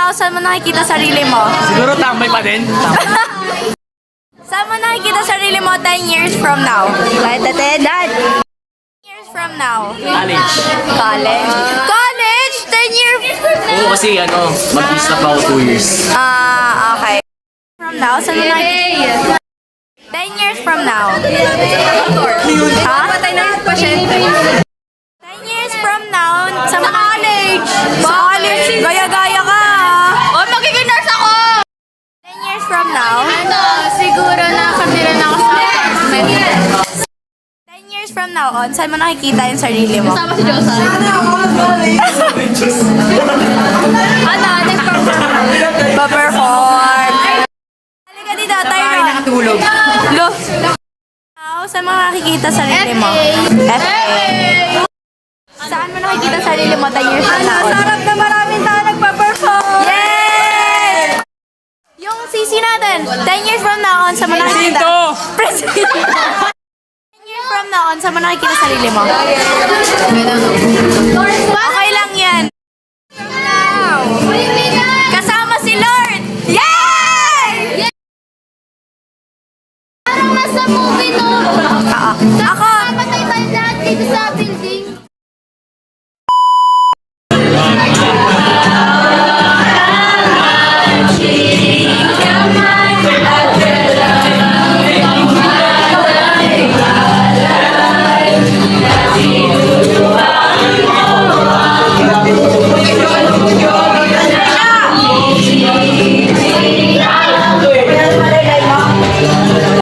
now, saan mo nakikita sarili mo? Siguro tambay pa din. Saan mo nakikita sarili mo 10 years from now? Kahit Dad. 10 years from now. College. College? College? 10 years? Oo, kasi mag-is na pa ako 2 years. Okay. From now, saan mo nakikita? 10 years from now. Ha? Patay na yung pasyente. 10 years from now, sa college. Sa college, gaya-gaya ka. Oh, magiging nurse ako! 10 years from now. Siguro nakatira na ako sa apartment. 10 years from now on, saan mo nakikita yung sarili mo? Kasama si Joseph. Nagpa-perform. Pa-perform. Halika dito, tayo. Nakatulog. Lo. Now, saan mo nakikita sarili mo? FA. Saan mo nakikita sarili mo 10 years from now on? Sarap na maraming tao nagpa-perform. Yay! Yung sisi natin, 10 years from now on, saan mo nakikita? Presinto! 10 years from now on, saan mo nakikita sarili mo?